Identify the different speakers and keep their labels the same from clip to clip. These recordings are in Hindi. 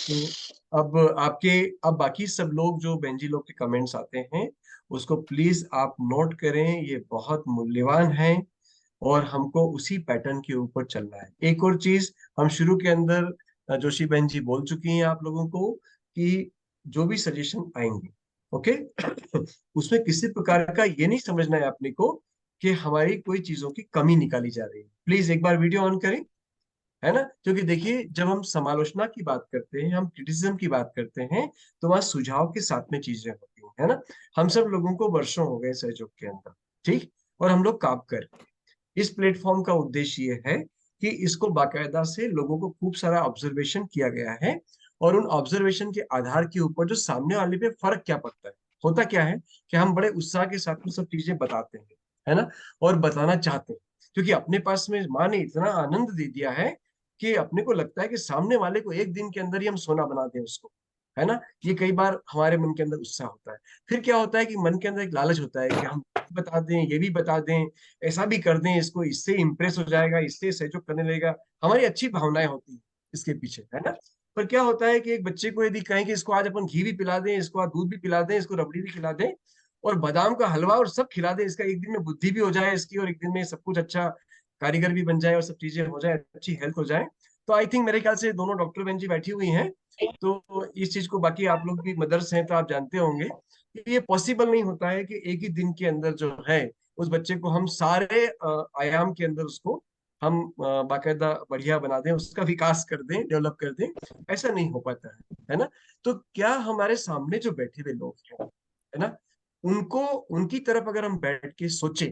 Speaker 1: तो अब आपके अब बाकी सब लोग जो बेंजी लोग के कमेंट्स आते हैं उसको प्लीज आप नोट करें, ये बहुत मूल्यवान है और हमको उसी पैटर्न के ऊपर चलना है। एक और चीज, हम शुरू के अंदर जोशी बहन जी बोल चुकी हैं आप लोगों को कि जो भी सजेशन आएंगे, ओके, उसमें किसी प्रकार का ये नहीं समझना है अपने को कि हमारी कोई चीजों की कमी निकाली जा रही है। प्लीज एक बार वीडियो ऑन करें, है ना, क्योंकि देखिए जब हम समालोचना की बात करते हैं, हम क्रिटिसिज्म की बात करते हैं, तो वहां सुझाव के साथ में चीजें होती हैं, है ना। हम सब लोगों को वर्षों हो गए सहयोग के अंदर, ठीक, और हम लोग काम कर रहे हैं। इस प्लेटफॉर्म का उद्देश्य ये है कि इसको बाकायदा से लोगों को खूब सारा ऑब्जर्वेशन किया गया है, और उन ऑब्जर्वेशन के आधार के ऊपर जो सामने वाले पे फर्क क्या पड़ता है, होता क्या है कि हम बड़े उत्साह के साथ में सब चीजें बताते हैं, है ना, और बताना चाहते हैं, क्योंकि अपने पास में माँ ने इतना आनंद दे दिया है कि अपने को लगता है कि सामने वाले को एक दिन के अंदर ही हम सोना बना दें उसको, है ना। ये कई बार हमारे मन के अंदर उत्साह होता है। फिर क्या होता है कि मन के अंदर एक लालच होता है कि हम बता दें, ये भी बता दें, ऐसा भी कर दें, इसको इससे इम्प्रेस हो जाएगा, इससे सहयोग करने लगेगा। हमारी अच्छी भावनाएं होती है इसके पीछे, है ना। पर क्या होता है कि एक बच्चे को यदि कहें कि इसको आज अपन घी भी पिला दें, इसको आज दूध भी पिला दें, इसको रबड़ी भी खिला दें और बादाम का हलवा और सब खिला दें, इसका एक दिन में बुद्धि भी हो जाए इसकी और एक दिन में सब कुछ अच्छा कारीगर भी बन जाए और सब चीजें हो जाए, अच्छी हेल्थ हो जाए, तो आई थिंक मेरे ख्याल से दोनों डॉक्टर बहन जी बैठी हुई हैं, तो इस चीज को बाकी आप लोग भी मदर्स हैं तो आप जानते होंगे कि ये पॉसिबल नहीं होता है कि एक ही दिन के अंदर जो है उस बच्चे को हम सारे आयाम के अंदर उसको हम बाकायदा बढ़िया बना दें, उसका विकास कर दें, डेवलप कर दें। ऐसा नहीं हो पाता है ना। तो क्या हमारे सामने जो बैठे हुए लोग हैं, है ना, उनको, उनकी तरफ अगर हम बैठ के सोचें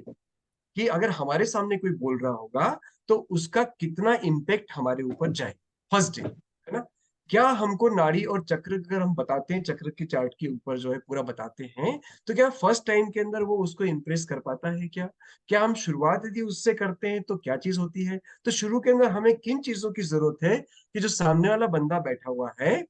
Speaker 1: कि अगर हमारे सामने कोई बोल रहा होगा तो उसका कितना इम्पेक्ट हमारे ऊपर जाए, फर्स्ट डे, है ना। क्या हमको नाड़ी और चक्र अगर हम बताते हैं, चक्र के चार्ट के ऊपर जो है पूरा बताते हैं, तो क्या फर्स्ट टाइम के अंदर वो उसको इम्प्रेस कर पाता है क्या? क्या हम शुरुआत यदि उससे करते हैं तो क्या चीज होती है? तो शुरू के अंदर हमें किन चीजों की जरूरत है कि जो सामने वाला बंदा बैठा हुआ है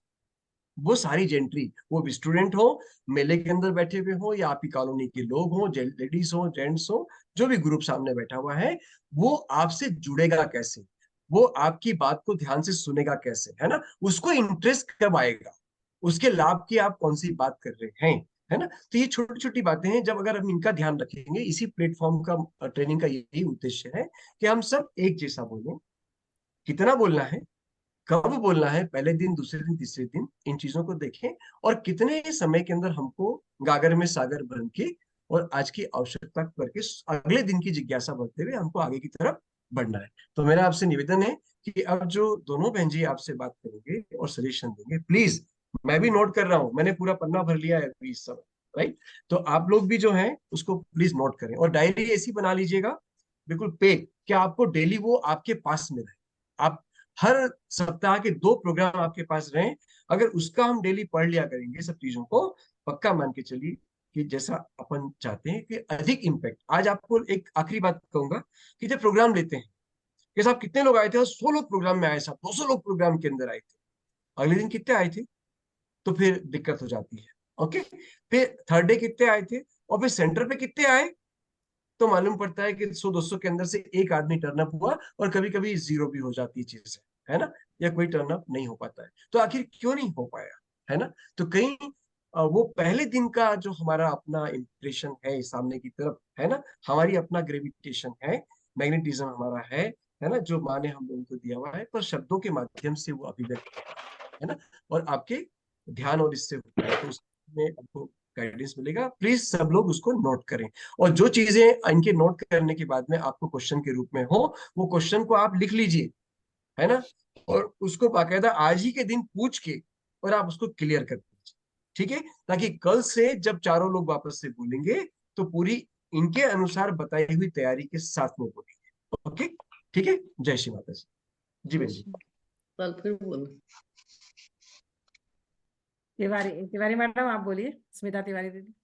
Speaker 1: वो सारी जेंट्री, वो भी स्टूडेंट हो, मेले के अंदर बैठे हुए हो, या आपकी कॉलोनी के लोग हो, लेडीज हो, जेंट्स हो, जो भी ग्रुप सामने बैठा हुआ है, वो आपसे जुड़ेगा कैसे, वो आपकी बात को ध्यान से सुनेगा कैसे, है ना, उसको इंटरेस्ट कब आएगा, उसके लाभ की आप कौन सी बात कर रहे हैं, है ना। तो ये छोटी छोटी बातें हैं, जब अगर हम इनका ध्यान रखेंगे, इसी प्लेटफॉर्म का ट्रेनिंग का यही उद्देश्य है कि हम सब एक जैसा बोलें, कितना बोलना है, कब बोलना है, पहले दिन, दूसरे दिन, तीसरे दिन, इन चीजों को देखें, और कितने समय के अंदर हमको गागर में सागर बन के और आज की आवश्यकता करके अगले दिन की जिज्ञासा बढ़ते हुए हमको आगे की तरफ बढ़ना है। तो मेरा आपसे निवेदन है कि अब जो दोनों बहन जी आपसे बात करेंगे और सजेशन देंगे, प्लीज, मैं भी नोट कर रहा हूं, मैंने पूरा पन्ना भर लिया है अभी इस समय, राइट। तो आप लोग भी जो है उसको प्लीज नोट करें और डायरी ऐसी बना लीजिएगा, बिल्कुल पे, कि आपको डेली वो आपके पास में रहे। आप हर सप्ताह के 2 प्रोग्राम आपके पास रहें, अगर उसका हम डेली पढ़ लिया करेंगे सब चीजों को, पक्का मान के चलिए कि जैसा अपन चाहते हैं कि अधिक इम्पैक्ट। आज आपको एक आखिरी बात कहूंगा कि जब प्रोग्राम लेते हैं कि साहब कितने लोग आए थे, 100 लोग प्रोग्राम में आए, साहब 200 लोग प्रोग्राम के अंदर आए थे, अगले दिन कितने आए थे, तो फिर दिक्कत हो जाती है। ओके, फिर थर्ड डे कितने आए थे और फिर सेंटर पे कितने आए, तो मालूम पड़ता है कि 100-200 के अंदर से एक आदमी टर्नअप हुआ, और कभी कभी जीरो भी हो जाती है चीज, है ना, या कोई टर्नअप नहीं हो पाता है, तो आखिर क्यों नहीं हो पाया, है ना। तो कहीं वो पहले दिन का जो हमारा अपना इंप्रेशन है सामने की तरफ, है ना, हमारी अपना ग्रेविटेशन है, मैग्नेटिज्म हमारा है ना, जो माँ ने हम लोगों को दिया हुआ है, पर शब्दों के माध्यम से वो अभिव्यक्त होगा, है ना, और आपके ध्यान और इससे होगा, तो उसमें आपको गाइडेंस मिलेगा। प्लीज सब लोग उसको नोट करें, और जो चीजें इनके नोट करने के बाद में आपको क्वेश्चन के रूप में हो, वो क्वेश्चन को आप लिख लीजिए, है ना, और उसको बाकायदा आज ही के दिन पूछ के और आप उसको क्लियर कर दीजिए, ठीक है, ताकि कल से जब चारों लोग वापस से बोलेंगे तो पूरी इनके अनुसार बताई हुई तैयारी के साथ में बोलेंगे। ओके, ठीक है, जय श्री माता जी। जी बहन जी।
Speaker 2: कल फिर बोलो।
Speaker 3: तिवारी, तिवारी मैडम आप बोलिए, स्मिता तिवारी दीदी।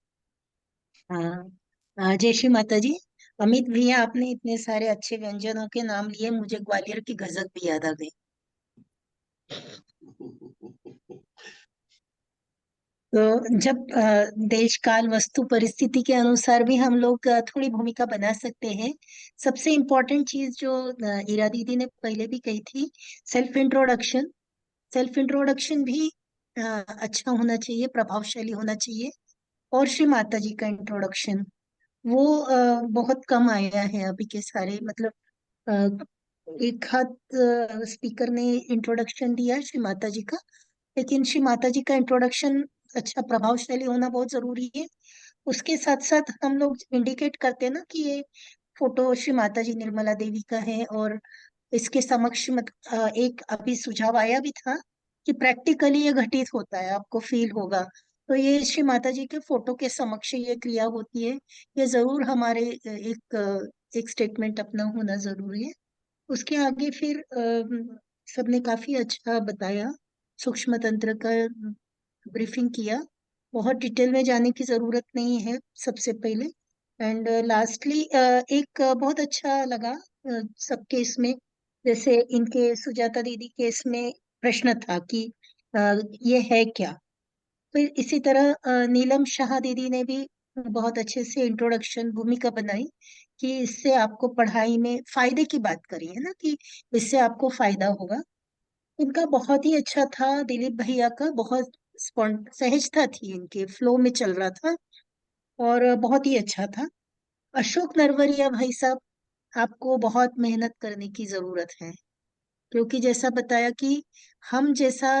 Speaker 4: हाँ, जय श्री माता जी। अमित भैया, आपने इतने सारे अच्छे व्यंजनों के नाम लिए, मुझे ग्वालियर की गजक भी याद आ गई। तो जब देश काल वस्तु परिस्थिति के अनुसार भी हम लोग थोड़ी भूमिका बना सकते हैं। सबसे इम्पोर्टेंट चीज जो ईरा दीदी ने पहले भी कही थी, सेल्फ इंट्रोडक्शन, सेल्फ इंट्रोडक्शन भी अच्छा होना चाहिए, प्रभावशाली होना चाहिए। और श्री माता जी का इंट्रोडक्शन वो बहुत कम आया है अभी के सारे, मतलब एक हाथ स्पीकर ने इंट्रोडक्शन दिया है श्री माता जी का, लेकिन श्री माता जी का इंट्रोडक्शन अच्छा प्रभावशाली होना बहुत जरूरी है। उसके साथ साथ हम लोग इंडिकेट करते हैं ना कि ये फोटो श्री माता जी निर्मला देवी का है, और इसके समक्ष एक अभी सुझाव आया भी था कि प्रैक्टिकली ये घटित होता है, आपको फील होगा। तो ये श्री माता जी के फोटो के समक्ष ये क्रिया होती है, ये जरूर हमारे एक स्टेटमेंट अपना होना जरूरी है। उसके आगे फिर सबने काफी अच्छा बताया, सूक्ष्म तंत्र का ब्रीफिंग किया, बहुत डिटेल में जाने की जरूरत नहीं है सबसे पहले। एंड लास्टली एक बहुत अच्छा लगा सबके इसमें, जैसे इनके सुजाता दीदी के इसमें प्रश्न था कि ये है क्या। फिर इसी तरह नीलम शाह दीदी ने भी बहुत अच्छे से इंट्रोडक्शन भूमिका बनाई कि इससे आपको पढ़ाई में फायदे की बात करी है ना, कि इससे आपको फायदा होगा। इनका बहुत ही अच्छा था, दिलीप भैया का बहुत सहजता थी, इनके फ्लो में चल रहा था, और बहुत ही अच्छा था। अशोक नरवरिया भाई साहब, आपको बहुत मेहनत करने की जरूरत है, क्योंकि जैसा बताया कि हम जैसा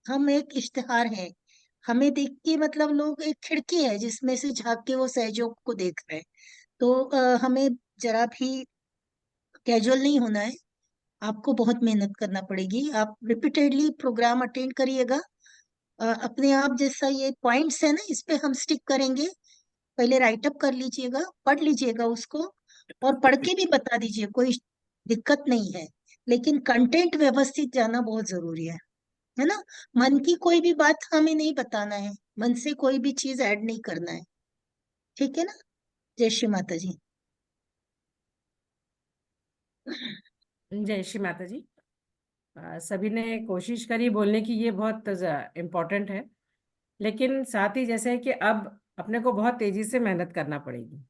Speaker 4: हम एक इश्तिहार है, हमें देख के मतलब लोग एक खिड़की है जिसमें से झांक के वो सहयोग को देख रहे हैं। तो हमें जरा भी कैजुअल नहीं होना है, आपको बहुत मेहनत करना पड़ेगी। आप रिपीटेडली प्रोग्राम अटेंड करिएगा। अपने आप जैसा ये पॉइंट्स है ना, इस पे हम स्टिक करेंगे। पहले राइट अप कर लीजिएगा, पढ़ लीजिएगा उसको, और पढ़ के भी बता दीजिए, कोई दिक्कत नहीं है। लेकिन कंटेंट व्यवस्थित जाना बहुत जरूरी है ना। मन की कोई भी बात हमें नहीं बताना है, मन से कोई भी चीज ऐड नहीं करना है, ठीक है ना। जय श्री माता जी।
Speaker 3: जय श्री माता जी। सभी ने कोशिश करी बोलने की, ये बहुत इम्पोर्टेंट है। लेकिन साथ ही जैसे है कि अब अपने को बहुत तेजी से मेहनत करना पड़ेगी,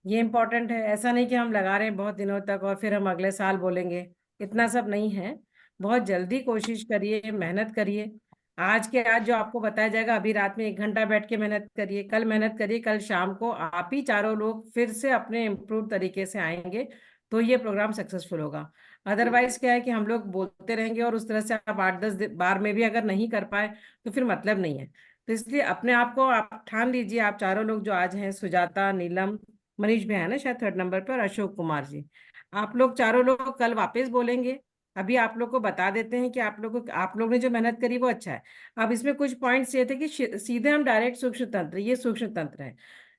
Speaker 3: ये इम्पोर्टेंट है। ऐसा नहीं कि हम लगा रहे हैं बहुत दिनों तक और फिर हम अगले साल बोलेंगे, इतना सब नहीं है। बहुत जल्दी कोशिश करिए, मेहनत करिए। आज के आज जो आपको बताया जाएगा, अभी रात में 1 घंटा बैठ के मेहनत करिए, कल मेहनत करिए, कल शाम को आप ही चारों लोग फिर से अपने इम्प्रूव तरीके से आएंगे, तो ये प्रोग्राम सक्सेसफुल होगा। अदरवाइज क्या है कि हम लोग बोलते रहेंगे और उस तरह से आप 8-10 बार में भी अगर नहीं कर पाए तो फिर मतलब नहीं है। तो इसलिए अपने आप को आप ठान लीजिए, आप चारों लोग जो आज हैं, सुजाता, नीलम, मनीष भी है ना शायद 3rd नंबर पर, अशोक कुमार जी, आप लोग चारों लोग कल वापस बोलेंगे। अभी आप लोग को बता देते हैं कि आप लोग ने जो मेहनत करी वो अच्छा है। अब इसमें कुछ पॉइंट्स ये थे कि सीधे हम डायरेक्ट सूक्ष्म तंत्र, ये सूक्ष्म तंत्र है।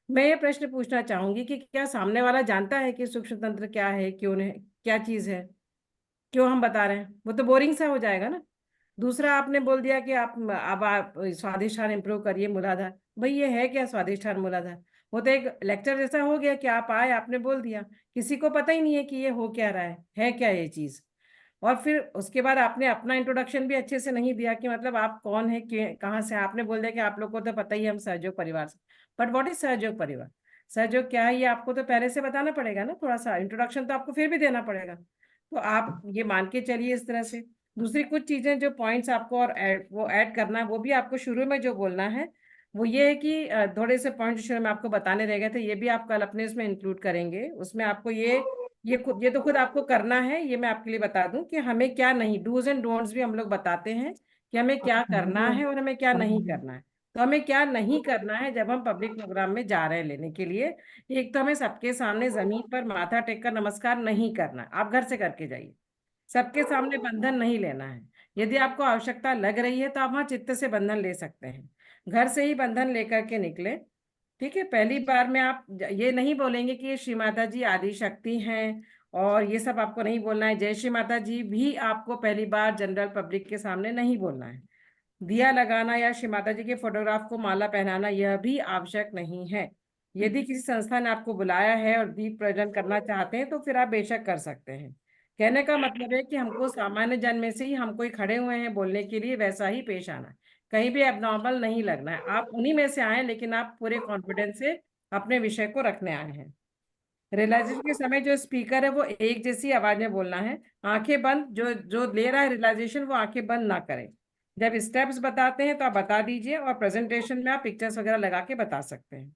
Speaker 3: मैं ये प्रश्न पूछना चाहूंगी कि क्या सामने वाला जानता है कि सूक्ष्म तंत्र क्या है, क्यों है, क्या चीज है, क्यों हम बता रहे हैं? वो तो बोरिंग सा हो जाएगा ना। दूसरा, आपने बोल दिया कि अब आप स्वादिष्ठान इंप्रूव करिए मूलाधार। भाई ये है क्या स्वादिष्ठान मूलाधार? वो तो एक लेक्चर जैसा हो गया कि आप आए, आपने बोल दिया, किसी को पता ही नहीं है कि ये हो क्या रहा है क्या ये चीज। और फिर उसके बाद आपने अपना इंट्रोडक्शन भी अच्छे से नहीं दिया कि मतलब आप कौन है, कहाँ से। आपने बोल दिया कि आप लोग को तो पता ही है, हम सहयोग परिवार से। बट व्हाट इज सहयोग परिवार? सहयोग क्या है ये आपको तो पहले से बताना पड़ेगा ना, थोड़ा सा इंट्रोडक्शन तो आपको फिर भी देना पड़ेगा। तो आप ये मान के चलिए इस तरह से। दूसरी कुछ चीजें जो पॉइंट्स आपको और वो ऐड करना है, वो भी आपको शुरू में जो बोलना है वो ये है कि थोड़े से पॉइंट शुरू में आपको बताने रह गए थे, ये भी आप कल अपने इसमें इंक्लूड करेंगे। उसमें आपको ये तो खुद आपको करना है। ये मैं आपके लिए बता दूं कि हमें क्या नहीं, डूज एंड डोंट्स भी हम लोग बताते हैं कि हमें क्या करना है और हमें क्या नहीं करना है। तो हमें क्या नहीं करना है जब हम पब्लिक प्रोग्राम में जा रहे हैं लेने के लिए। एक तो हमें सबके सामने जमीन पर माथा टेक कर नमस्कार नहीं करना है, आप घर से करके जाइए। सबके सामने बंधन नहीं लेना है। यदि आपको आवश्यकता लग रही है तो आप वहां चित्त से बंधन ले सकते हैं, घर से ही बंधन लेकर के निकले। ठीक है, पहली बार में आप ये नहीं बोलेंगे कि ये श्री माता जी आदि शक्ति हैं, और ये सब आपको नहीं बोलना है। जय श्री माता जी भी आपको पहली बार जनरल पब्लिक के सामने नहीं बोलना है। दिया लगाना या श्री माता जी के फोटोग्राफ को माला पहनाना यह भी आवश्यक नहीं है। यदि किसी संस्था ने आपको बुलाया है और दीप प्रज्वलन करना चाहते हैं तो फिर आप बेशक कर सकते हैं। कहने का मतलब है कि हमको सामान्य जन में से ही हम कोई खड़े हुए हैं बोलने के लिए, वैसा ही पेश आना है। कहीं भी एबनॉर्मल नहीं लगना है। आप उन्हीं में से आए, लेकिन आप पूरे कॉन्फिडेंस से अपने विषय को रखने आए हैं। रियलाइजेशन के समय जो स्पीकर है वो एक जैसी आवाज में बोलना है। आंखें बंद, जो जो ले रहा है रियलाइजेशन वो आंखें बंद ना करे। जब स्टेप्स बताते हैं तो आप बता दीजिए, और प्रेजेंटेशन में आप पिक्चर्स वगैरह लगा के बता सकते हैं।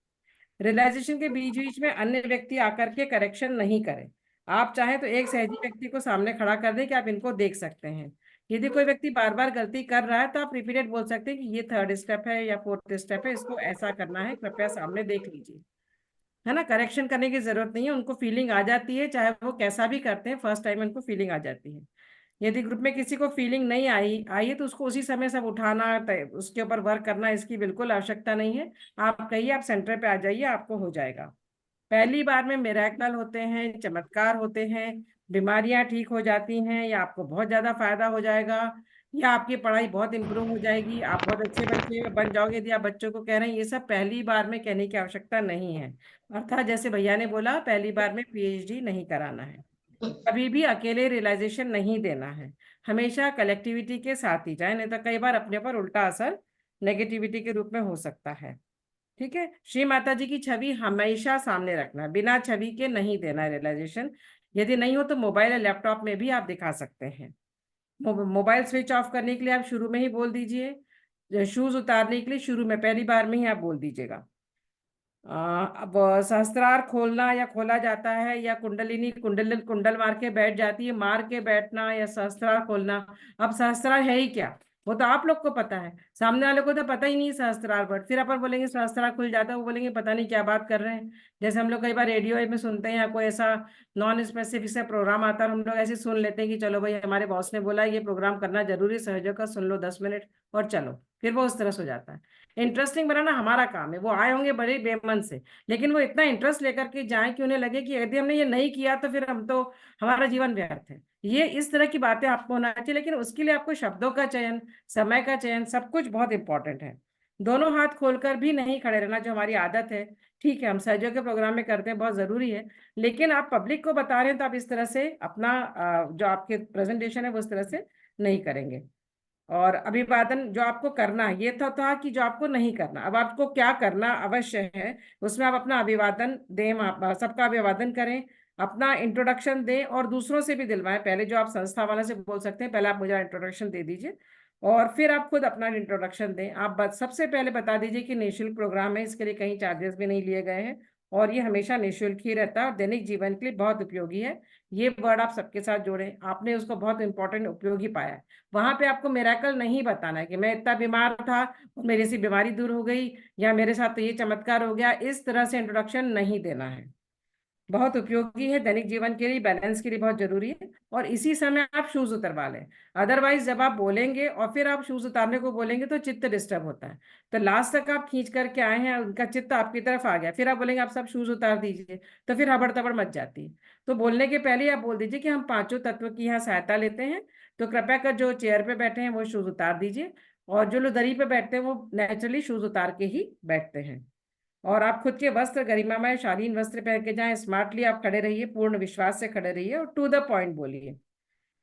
Speaker 3: रियलाइजेशन के बीच बीच में अन्य व्यक्ति आकर के करेक्शन नहीं करें। आप चाहें तो एक सहजी व्यक्ति को सामने खड़ा कर दें कि आप इनको देख सकते हैं। यदि कोई व्यक्ति बार बार गलती कर रहा है तो आप रिपीटेड बोल सकते हैं कि ये थर्ड स्टेप है या फोर्थ स्टेप है, इसको ऐसा करना है, कृपया सामने देख लीजिए। है ना, करेक्शन करने की जरूरत नहीं है, उनको फीलिंग आ जाती है, चाहे वो कैसा भी करते हैं, फर्स्ट टाइम उनको फीलिंग आ जाती है। यदि ग्रुप में किसी को फीलिंग नहीं आई आई है तो उसको उसी समय सब उठाना, उसके ऊपर वर्क करना, इसकी बिल्कुल आवश्यकता नहीं है। आप कहिए आप सेंटर पे आ जाइए, आपको हो जाएगा। पहली बार में मिरेकल होते हैं, चमत्कार होते हैं, बीमारियां ठीक हो जाती हैं, या आपको बहुत ज्यादा फायदा हो जाएगा, या आपकी पढ़ाई बहुत इंप्रूव हो जाएगी, आप बहुत अच्छे बच्चे बन जाओगे, यदि आप बच्चों को कह रहे हैं, ये सब पहली बार में कहने की आवश्यकता नहीं है। अर्थात जैसे भैया ने बोला, पहली बार में पीएचडी नहीं कराना है। कभी भी अकेले रियलाइजेशन नहीं देना है, हमेशा कलेक्टिविटी के साथ ही जाए, नहीं तो कई बार अपने पर उल्टा असर नेगेटिविटी के रूप में हो सकता है। ठीक है, श्री माता जी की छवि हमेशा सामने रखना है, बिना छवि के नहीं देना रियलाइजेशन। यदि नहीं हो तो मोबाइल या लैपटॉप में भी आप दिखा सकते हैं। मोबाइल स्विच ऑफ करने के लिए आप शुरू में ही बोल दीजिए, शूज उतारने के लिए शुरू में पहली बार में ही आप बोल दीजिएगा। अब सहस्त्रार खोलना या खोला जाता है, या कुंडलिनी कुंडल कुंडल मार के बैठ जाती है, मार के बैठना या सहस्त्रार खोलना। अब सहस्त्रार है ही क्या, वो तो आप लोग को पता है, सामने वाले को तो पता ही नहीं सहस्त्रार वर्ड। फिर अपन बोलेंगे सहस्त्रार खुल जाता है, वो बोलेंगे पता नहीं क्या बात कर रहे हैं। जैसे हम लोग कई बार रेडियो में सुनते हैं, या कोई ऐसा नॉन स्पेसिफिक से प्रोग्राम आता है, हम लोग ऐसे सुन लेते हैं कि चलो भाई हमारे बॉस ने बोला ये प्रोग्राम करना जरूरी, सहयोग का सुन लो 10 मिनट और चलो, फिर वो उस तरह से हो जाता है। इंटरेस्टिंग बनाना हमारा काम है। वो आए होंगे बड़े बेमन से, लेकिन वो इतना इंटरेस्ट लेकर के जाएं कि उन्हें लगे कि यदि हमने ये नहीं किया तो फिर हम तो, हमारा जीवन व्यर्थ है। ये इस तरह की बातें आपको होना चाहिए, लेकिन उसके लिए आपको शब्दों का चयन, समय का चयन, सब कुछ बहुत इंपॉर्टेंट है। दोनों हाथ खोलकर भी नहीं खड़े रहना, जो हमारी आदत है। ठीक है, हम सहयोग के प्रोग्राम में करते हैं, बहुत जरूरी है, लेकिन आप पब्लिक को बता रहे हैं तो आप इस तरह से अपना जो आपके प्रेजेंटेशन है वो इस तरह से नहीं करेंगे। और अभिवादन जो आपको करना है, ये था कि जो आपको नहीं करना, अब आपको क्या करना अवश्य है, उसमें आप अपना अभिवादन दें, सबका अभिवादन करें, अपना इंट्रोडक्शन दें, और दूसरों से भी दिलवाएं। पहले जो आप संस्था वाले से बोल सकते हैं, पहले आप मुझे इंट्रोडक्शन दे दीजिए, और फिर आप खुद अपना इंट्रोडक्शन दें। आप सबसे पहले बता दीजिए कि निःशुल्क प्रोग्राम है, इसके लिए कहीं चार्जेस भी नहीं लिए गए हैं, और ये हमेशा निःशुल्क ही रहता है और दैनिक जीवन के लिए बहुत उपयोगी है। ये वर्ड आप सबके साथ जोड़ें, आपने उसको बहुत इंपॉर्टेंट उपयोगी पाया है। वहां पे आपको मिरेकल नहीं बताना है कि मैं इतना बीमार था और मेरी सी बीमारी दूर हो गई, या मेरे साथ तो ये चमत्कार हो गया, इस तरह से इंट्रोडक्शन नहीं देना है। बहुत उपयोगी है, दैनिक जीवन के लिए, बैलेंस के लिए बहुत जरूरी है। और इसी समय आप शूज उतरवा लें। अदरवाइज जब आप बोलेंगे और फिर आप शूज उतारने को बोलेंगे तो चित्त डिस्टर्ब होता है। तो लास्ट तक आप खींच करके आए हैं, उनका चित्त आपकी तरफ आ गया, फिर आप बोलेंगे आप सब शूज उतार दीजिए, तो फिर हबड़ तबड़ मच जाती है। तो बोलने के पहले आप बोल दीजिए कि हम पांचों तत्व की यहाँ सहायता लेते हैं, तो कृपया कर जो चेयर पे बैठे हैं वो शूज उतार दीजिए, और जो लोग दरी पे बैठते हैं वो नेचुरली शूज उतार के ही बैठते हैं। और आप खुद के वस्त्र गरिमामय शालीन वस्त्र पहन के जाएं, स्मार्टली आप खड़े रहिए, पूर्ण विश्वास से खड़े रहिए, और टू द पॉइंट बोलिए।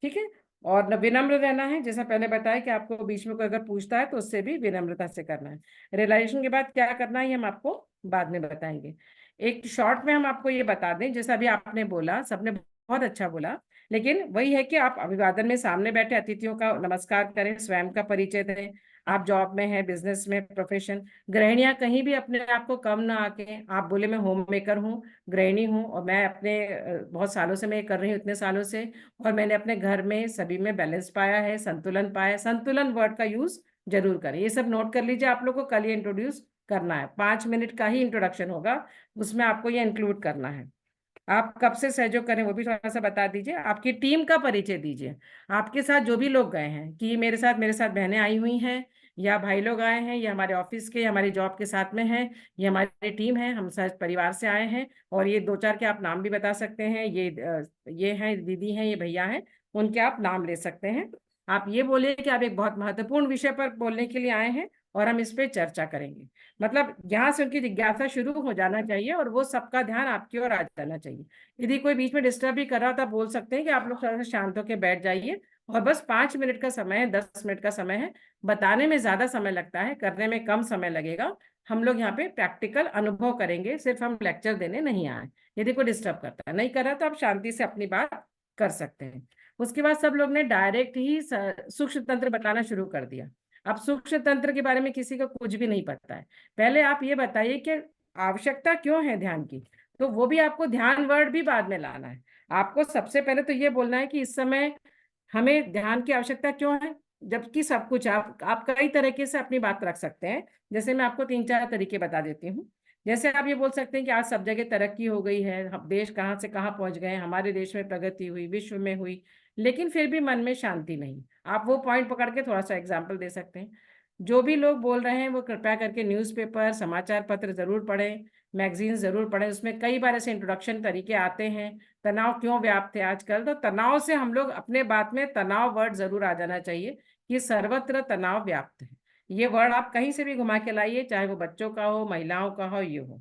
Speaker 3: ठीक है, और विनम्र रहना है, जैसा पहले बताया कि आपको बीच में कोई अगर पूछता है तो उससे भी विनम्रता से करना है। रियलाइजेशन के बाद क्या करना है ये हम आपको बाद में बताएंगे। एक शॉर्ट में हम आपको ये बता दें, जैसा अभी आपने बोला, सबने बहुत अच्छा बोला, लेकिन वही है कि आप अभिवादन में सामने बैठे अतिथियों का नमस्कार करें, स्वयं का परिचय दें, आप जॉब में हैं, बिजनेस में, प्रोफेशन। गृहिणियां कहीं भी अपने आप को कम ना आके आप बोले मैं होम मेकर हूँ, गृहिणी हूँ, और मैं अपने बहुत सालों से मैं ये कर रही हूँ, इतने सालों से, और मैंने अपने घर में सभी में बैलेंस पाया है, संतुलन पाया है। संतुलन वर्ड का यूज जरूर करें, ये सब नोट कर लीजिए, आप लोग को कल ये इंट्रोड्यूस करना है, 5 मिनट का ही इंट्रोडक्शन होगा, उसमें आपको ये इंक्लूड करना है। आप कब से सहयोग करें वो भी थोड़ा सा बता दीजिए, आपकी टीम का परिचय दीजिए, आपके साथ जो भी लोग गए हैं, कि मेरे साथ बहनें आई हुई हैं, या भाई लोग आए हैं, या हमारे ऑफिस के, हमारी जॉब के साथ में हैं, ये हमारी टीम है, हम सब परिवार से आए हैं। और ये दो चार के आप नाम भी बता सकते हैं, ये हैं दीदी हैं, ये भैया हैं, उनके आप नाम ले सकते हैं। आप ये बोलिए कि आप एक बहुत महत्वपूर्ण विषय पर बोलने के लिए आए हैं और हम इस पे चर्चा करेंगे। मतलब यहाँ से उनकी जिज्ञासा शुरू हो जाना चाहिए, और वो सबका ध्यान आपकी ओर आ जाना चाहिए। यदि कोई बीच में डिस्टर्ब भी कर रहा था, बोल सकते हैं कि आप लोग थोड़ा सा शांत होकर बैठ जाइए, और बस 5 मिनट का समय है, 10 मिनट का समय है। बताने में ज्यादा समय लगता है, करने में कम समय लगेगा। हम लोग यहाँ पे प्रैक्टिकल अनुभव करेंगे, सिर्फ हम लेक्चर देने नहीं आए। यदि कोई डिस्टर्ब करता है, नहीं कर रहा, तो आप शांति से अपनी बात कर सकते हैं। उसके बाद सब लोग ने डायरेक्ट ही सूक्ष्म तंत्र बताना शुरू कर दिया। अब सूक्ष्म तंत्र के बारे में किसी को कुछ भी नहीं पता है। पहले आप ये बताइए कि आवश्यकता क्यों है ध्यान की। तो वो भी आपको ध्यान वर्ड भी बाद में लाना है। आपको सबसे पहले तो ये बोलना है कि इस समय हमें ध्यान की आवश्यकता क्यों है, जबकि सब कुछ आप कई तरीके से अपनी बात रख सकते हैं। जैसे मैं आपको 3-4 तरीके बता देती हूँ। जैसे आप ये बोल सकते हैं कि आज सब जगह तरक्की हो गई है, हम देश कहाँ से कहाँ पहुंच गए हैं, हमारे देश में प्रगति हुई, विश्व में हुई, लेकिन फिर भी मन में शांति नहीं। आप वो पॉइंट पकड़ के थोड़ा सा एग्जाम्पल दे सकते हैं। जो भी लोग बोल रहे हैं वो कृपया करके न्यूज़पेपर, समाचार पत्र जरूर पढ़ें, मैगजीन जरूर पढ़ें। उसमें कई बार ऐसे इंट्रोडक्शन तरीके आते हैं। तनाव क्यों व्याप्त है आजकल, तो तनाव से हम लोग अपने बात में तनाव वर्ड जरूर आ जाना चाहिए कि सर्वत्र तनाव व्याप्त है। ये वर्ड आप कहीं से भी घुमा के लाइए, चाहे वो बच्चों का हो, महिलाओं का हो, ये हो।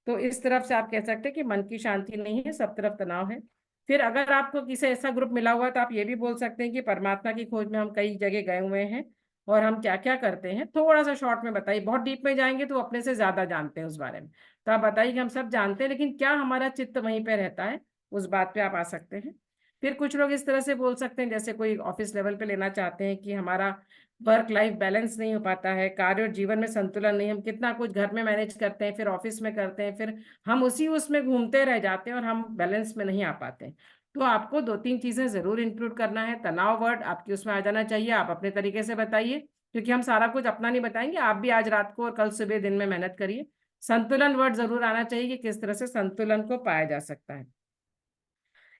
Speaker 3: तो इस तरफ से आप कह सकते हैं कि मन की शांति नहीं है, सब तरफ तनाव है। फिर अगर आपको किसी ऐसा ग्रुप मिला हुआ है, तो आप ये भी बोल सकते हैं कि परमात्मा की खोज में हम कई जगह गए हुए हैं और हम क्या क्या करते हैं, थोड़ा सा शॉर्ट में बताइए। बहुत डीप में जाएंगे तो अपने से ज्यादा जानते हैं उस बारे में। तो आप बताइए कि हम सब जानते हैं, लेकिन क्या हमारा चित्त वहीं पे रहता है, उस बात पे आप आ सकते हैं। फिर कुछ लोग इस तरह से बोल सकते हैं, जैसे कोई ऑफिस लेवल पे लेना चाहते हैं कि हमारा वर्क लाइफ बैलेंस नहीं हो पाता है, कार्य और जीवन में संतुलन नहीं, हम कितना कुछ घर में मैनेज करते हैं, फिर ऑफिस में करते हैं, फिर हम उसी उसमें घूमते रह जाते हैं और हम बैलेंस में नहीं आ पाते हैं। तो आपको 2-3 चीजें जरूर इंक्लूड करना है। तनाव वर्ड आपकी उसमें आ जाना चाहिए, आप अपने तरीके से बताइए, क्योंकि हम सारा कुछ अपना नहीं बताएंगे। आप भी आज रात को और कल सुबह दिन में मेहनत करिए। संतुलन वर्ड जरूर आना चाहिए कि किस तरह से संतुलन को पाया जा सकता है।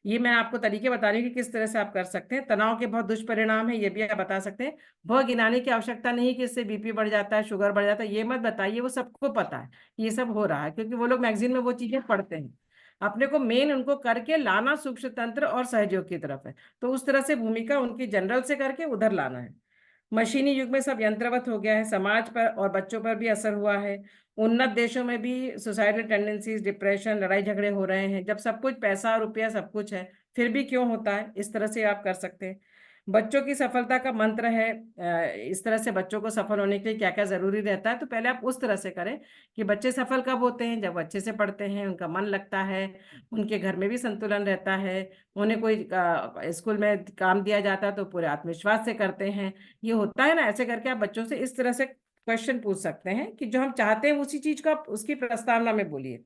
Speaker 3: ये मैं आपको तरीके बता रही हूँ कि किस तरह से आप कर सकते हैं। तनाव के बहुत दुष्परिणाम है, ये भी आप बता सकते हैं। बहुत गिनाने की आवश्यकता नहीं कि इससे बीपी बढ़ जाता है, शुगर बढ़ जाता है, ये मत बताइए। वो सबको पता है कि ये सब हो रहा है, क्योंकि वो लोग मैगजीन में वो चीजें पढ़ते हैं। अपने को मेन उनको करके लाना सूक्ष्म तंत्र और सहयोग की तरफ है। तो उस तरह से भूमिका उनकी जनरल से करके उधर लाना है। मशीनी युग में सब यंत्रवत हो गया है, समाज पर और बच्चों पर भी असर हुआ है। उन्नत देशों में भी सुसाइडल टेंडेंसीज, डिप्रेशन, लड़ाई झगड़े हो रहे हैं। जब सब कुछ पैसा रुपया सब कुछ है, फिर भी क्यों होता है, इस तरह से आप कर सकते हैं। बच्चों की सफलता का मंत्र है, इस तरह से बच्चों को सफल होने के लिए क्या क्या जरूरी रहता है, तो पहले आप उस तरह से करें कि बच्चे सफल कब होते हैं, जब अच्छे से पढ़ते हैं, उनका मन लगता है, उनके घर में भी संतुलन रहता है, उन्हें कोई स्कूल में काम दिया जाता है तो पूरे आत्मविश्वास से करते हैं। ये होता है ना। ऐसे करके आप बच्चों से इस तरह से क्वेश्चन पूछ सकते हैं कि जो हम चाहते हैं उसी चीज का उसकी प्रस्तावना में बोलिए।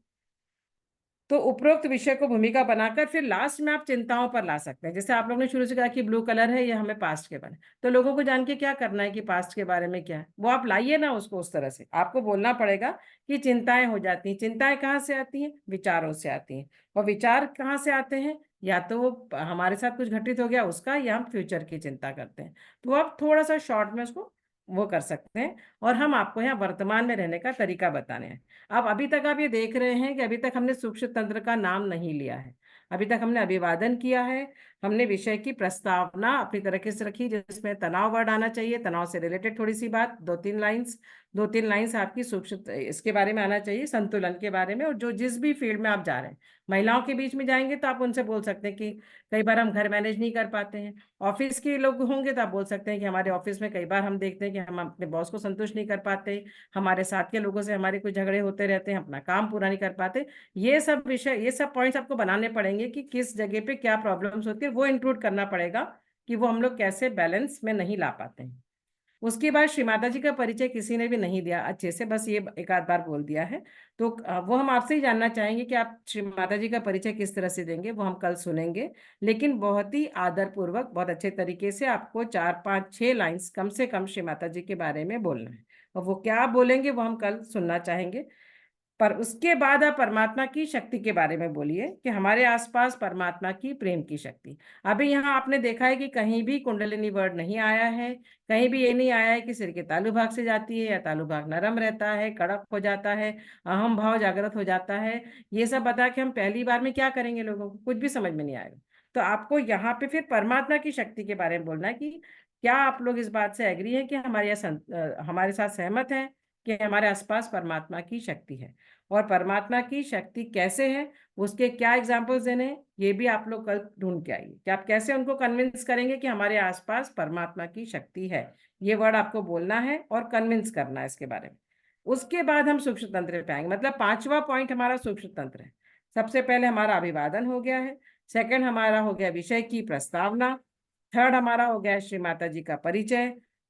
Speaker 3: तो उपरोक्त विषय को भूमिका बनाकर फिर लास्ट में आप चिंताओं पर ला सकते हैं। जैसे आप लोगों ने शुरू से कहा कि ब्लू कलर है, ये हमें पास्ट के बारे में, तो लोगों को जान के क्या करना है कि पास्ट के बारे में क्या है, वो आप लाइए ना उसको। उस तरह से आपको बोलना पड़ेगा कि चिंताएं हो जाती हैं। चिंताएं कहाँ से आती हैं? विचारों से आती हैं। और विचार कहाँ से आते हैं? या तो वो हमारे साथ कुछ घटित हो गया उसका, या हम फ्यूचर की चिंता करते हैं। तो आप थोड़ा सा शॉर्ट में उसको वो कर सकते हैं। और हम आपको यहाँ वर्तमान में रहने का तरीका बताने हैं। अब अभी तक आप ये देख रहे हैं कि अभी तक हमने सूक्ष्म तंत्र का नाम नहीं लिया है। अभी तक हमने अभिवादन किया है, हमने विषय की प्रस्तावना अपनी तरीके से रखी, जिसमें तनाव वर्ड आना चाहिए, तनाव से रिलेटेड थोड़ी सी बात, 2-3 लाइंस आपकी सूक्ष्म इसके बारे में आना चाहिए, संतुलन के बारे में। और जो जिस भी फील्ड में आप जा रहे हैं, महिलाओं के बीच में जाएंगे तो आप उनसे बोल सकते हैं कि कई बार हम घर मैनेज नहीं कर पाते हैं। ऑफिस के लोग होंगे तो आप बोल सकते हैं कि हमारे ऑफिस में कई बार हम देखते हैं कि हम अपने बॉस को संतुष्ट नहीं कर पाते, हमारे साथ के लोगों से हमारे कुछ झगड़े होते रहते हैं, अपना काम पूरा नहीं कर पाते। ये सब विषय, ये सब पॉइंट्स आपको बनाने पड़ेंगे कि किस जगह पे क्या प्रॉब्लम्स होती है, वो इंक्लूड करना पड़ेगा कि वो हम लोग कैसे बैलेंस में नहीं ला पाते हैं। उसके बाद श्री माता जी का परिचय किसी ने भी नहीं दिया अच्छे से, बस ये एक आध बार बोल दिया है। तो वो हम आपसे ही जानना चाहेंगे कि आप श्री माता जी का परिचय किस तरह से देंगे, वो हम कल सुनेंगे। लेकिन बहुत ही आदर पूर्वक, बहुत अच्छे तरीके से आपको 4-5-6 लाइंस कम से कम श्री माता जी के बारे में बोलना है। और वो क्या बोलेंगे वो हम कल सुनना चाहेंगे। पर उसके बाद आप परमात्मा की शक्ति के बारे में बोलिए कि हमारे आसपास परमात्मा की प्रेम की शक्ति। अभी यहाँ आपने देखा है कि कहीं भी कुंडलिनी वर्ड नहीं आया है, कहीं भी ये नहीं आया है कि सिर के तालु भाग से जाती है या तालु भाग नरम रहता है, कड़क हो जाता है, अहम भाव जागृत हो जाता है। ये सब बता के हम पहली बार में क्या करेंगे, लोगों को कुछ भी समझ में नहीं आएगा। तो आपको यहाँ पे फिर परमात्मा की शक्ति के बारे में बोलना है कि क्या आप लोग इस बात से एग्री हैं कि हमारे यहाँ हमारे साथ सहमत हैं कि हमारे आसपास परमात्मा की शक्ति है। और परमात्मा की शक्ति कैसे है, उसके क्या एग्जाम्पल्स देने हैं, ये भी आप लोग कल ढूंढ के आइए कि आप कैसे उनको कन्विंस करेंगे कि हमारे आसपास परमात्मा की शक्ति है। ये वर्ड आपको बोलना है और कन्विंस करना है इसके बारे में। उसके बाद हम सूक्ष्म तंत्र पे आएंगे। मतलब 5वां पॉइंट हमारा सूक्ष्म तंत्र है। सबसे पहले हमारा अभिवादन हो गया है, सेकंड हमारा हो गया विषय की प्रस्तावना, थर्ड हमारा हो गया श्री माता जी का परिचय,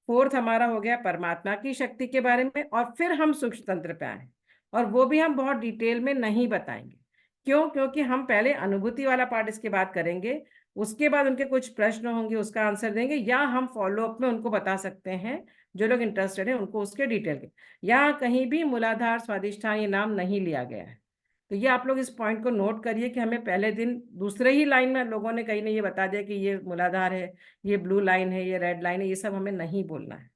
Speaker 3: फोर्थ हमारा हो गया परमात्मा की शक्ति के बारे में, और फिर हम सूक्ष्म तंत्र पे आए। और वो भी हम बहुत डिटेल में नहीं बताएंगे। क्यों? क्योंकि हम पहले अनुभूति वाला पार्ट इसके बाद करेंगे, उसके बाद उनके कुछ प्रश्न होंगे, उसका आंसर देंगे, या हम फॉलो अप में उनको बता सकते हैं, जो लोग इंटरेस्टेड है उनको उसके डिटेल के। यहाँ कहीं भी मूलाधार स्वादिष्ठान ये नाम नहीं लिया गया है। तो ये आप लोग इस पॉइंट को नोट करिए कि हमें पहले दिन दूसरे ही लाइन में लोगों ने कहीं ने ये बता दिया कि ये मूलाधार है, ये ब्लू लाइन है, ये रेड लाइन है, ये सब हमें नहीं बोलना है।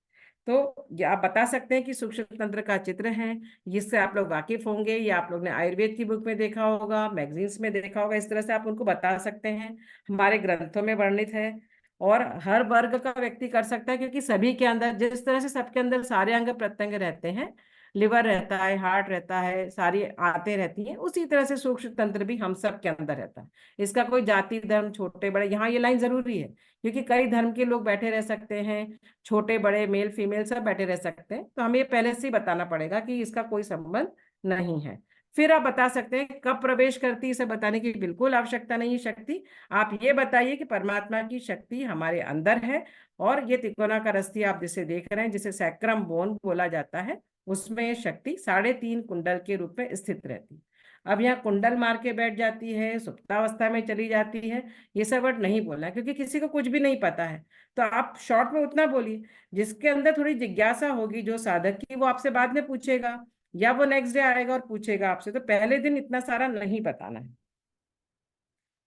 Speaker 3: तो ये आप बता सकते हैं कि सूक्ष्म तंत्र का चित्र है, जिससे आप लोग वाकिफ होंगे, या आप लोग ने आयुर्वेद की बुक में देखा होगा, मैगजीन्स में देखा होगा, इस तरह से आप उनको बता सकते हैं, हमारे ग्रंथों में वर्णित है। और हर वर्ग का व्यक्ति कर सकता है, क्योंकि सभी के अंदर, जिस तरह से सबके अंदर सारे अंग प्रत्यंग रहते हैं, लिवर रहता है, हार्ट रहता है, सारी आंतें रहती हैं, उसी तरह से सूक्ष्म तंत्र भी हम सब के अंदर रहता है। इसका कोई जाति धर्म छोटे बड़े, यहाँ ये लाइन जरूरी है, क्योंकि कई धर्म के लोग बैठे रह सकते हैं, छोटे बड़े मेल फीमेल सब बैठे रह सकते हैं। तो हमें ये पहले से ही बताना पड़ेगा कि इसका कोई संबंध नहीं है। फिर आप बता सकते हैं कब प्रवेश करती है, इसे बताने की बिल्कुल आवश्यकता नहीं है शक्ति। आप ये बताइए कि परमात्मा की शक्ति हमारे अंदर है, और ये तिकोना का रस्सी आप जिसे देख रहे हैं, जिसे सैक्रम बोन बोला जाता है, उसमें ये शक्ति 3.5 कुंडल के रूप में स्थित रहती है। अब यहाँ कुंडल मार के बैठ जाती है, सुप्तावस्था में चली जाती है, ये सब वर्ड नहीं बोलना है, क्योंकि किसी को कुछ भी नहीं पता है। तो आप शॉर्ट में उतना बोलिए जिसके अंदर थोड़ी जिज्ञासा होगी, जो साधक की, वो आपसे बाद में पूछेगा, या वो नेक्स्ट डे आएगा और पूछेगा आपसे। तो पहले दिन इतना सारा नहीं बताना है।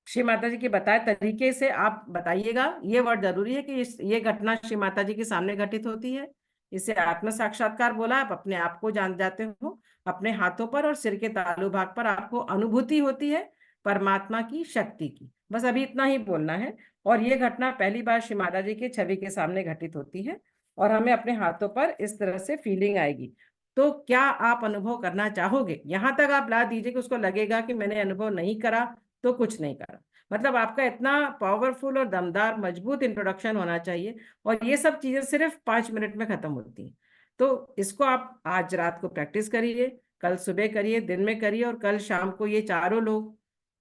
Speaker 3: श्री माता जी के बताए तरीके से आप बताइएगा। ये वर्ड जरूरी है कि ये घटना श्री माता जी के सामने घटित होती है। इसे आत्म साक्षात्कार बोला। आप अपने आप को जान जाते हो, अपने हाथों पर और सिर के तालु भाग पर आपको अनुभूति होती है परमात्मा की शक्ति की। बस अभी इतना ही बोलना है। और ये घटना पहली बार श्री माता जी के छवि के सामने घटित होती है, और हमें अपने हाथों पर इस तरह से फीलिंग आएगी। तो क्या आप अनुभव करना चाहोगे? यहां तक आप ला दीजिए कि उसको लगेगा कि मैंने अनुभव नहीं करा तो कुछ नहीं करा। मतलब आपका इतना पावरफुल और दमदार मजबूत इंट्रोडक्शन होना चाहिए, और ये सब चीजें सिर्फ 5 मिनट में खत्म होती हैं। तो इसको आप आज रात को प्रैक्टिस करिए, कल सुबह करिए, दिन में करिए, और कल शाम को ये चारों लोग